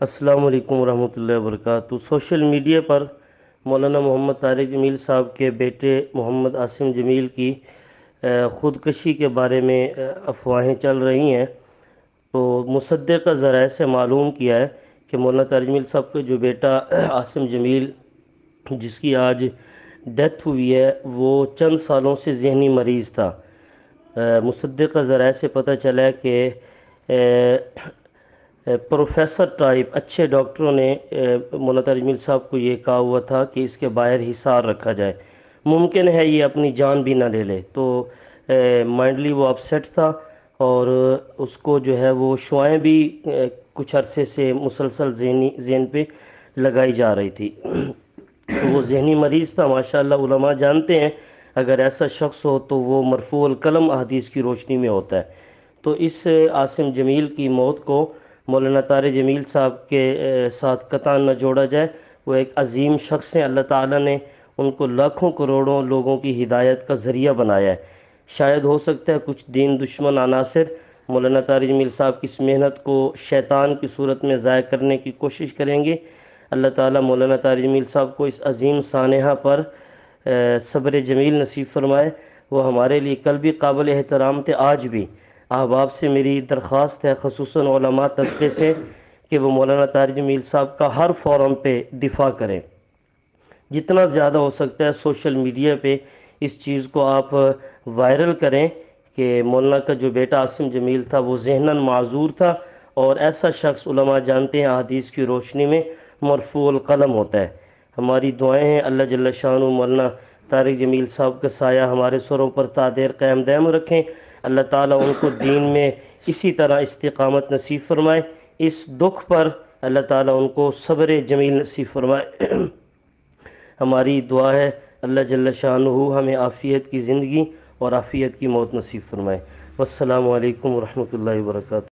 السلام علیکم ورحمۃ اللہ وبرکاتہ۔ سوشل میڈیا پر مولانا محمد طارق جمیل صاحب کے بیٹے محمد عاصم جمیل کی خودکشی کے بارے میں افواہیں چل رہی ہیں، تو مصدقہ ذرائع سے معلوم کیا ہے کہ مولانا طارق جمیل صاحب کا جو بیٹا عاصم جمیل، جس کی آج ڈیتھ ہوئی ہے، وہ چند سالوں سے ذہنی مریض تھا۔ مصدقہ ذرائع سے پتہ چلا ہے کہ پروفیسر ٹائپ اچھے ڈاکٹروں نے مولانا طارق جمیل صاحب کو یہ کہا ہوا تھا کہ اس کے باہر حصار رکھا جائے، ممکن ہے یہ اپنی جان بھی نہ لے لے، تو مائنڈلی وہ اپسیٹ تھا، اور اس کو جو ہے وہ شعائیں بھی کچھ عرصے سے مسلسل ذہن پہ لگائی جا رہی تھی۔ تو وہ ذہنی مریض تھا، ماشاءاللہ علماء جانتے ہیں اگر ایسا شخص ہو تو وہ مرفوع القلم احادیث کی روشنی میں ہوتا ہے۔ تو اس عاصم جمیل کی موت کو مولانا طارق جمیل صاحب کے ساتھ قطعا نہ جوڑا جائے۔ وہ ایک عظیم شخص ہیں، اللہ تعالیٰ نے ان کو لاکھوں کروڑوں لوگوں کی ہدایت کا ذریعہ بنایا ہے۔ شاید ہو سکتا ہے کچھ دین دشمن عناصر مولانا طارق جمیل صاحب کی اس محنت کو شیطان کی صورت میں ضائع کرنے کی کوشش کریں گے۔ اللہ تعالیٰ مولانا طارق جمیل صاحب کو اس عظیم سانحہ پر صبر جمیل نصیب فرمائے۔ وہ ہمارے لیے کل بھی قابل احترام تھے، آج بھی۔ احباب سے میری درخواست ہے، خصوصاً علماء طبقے سے، کہ وہ مولانا طارق جمیل صاحب کا ہر فورم پہ دفاع کریں۔ جتنا زیادہ ہو سکتا ہے سوشل میڈیا پہ اس چیز کو آپ وائرل کریں کہ مولانا کا جو بیٹا عاصم جمیل تھا وہ ذہناً معذور تھا، اور ایسا شخص علماء جانتے ہیں احادیث کی روشنی میں مرفوع القلم ہوتا ہے۔ ہماری دعائیں ہیں اللہ جل شانہ مولانا طارق جمیل صاحب کا سایہ ہمارے سروں پر تا دیر قائم دائم رکھیں۔ اللہ تعالیٰ ان کو دین میں اسی طرح استقامت نصیب فرمائے۔ اس دکھ پر اللہ تعالیٰ ان کو صبر جمیل نصیب فرمائے۔ ہماری دعا ہے اللہ جل شانہ ہمیں عافیت کی زندگی اور عافیت کی موت نصیب فرمائے۔ والسلام علیکم ورحمۃ اللہ وبرکاتہ۔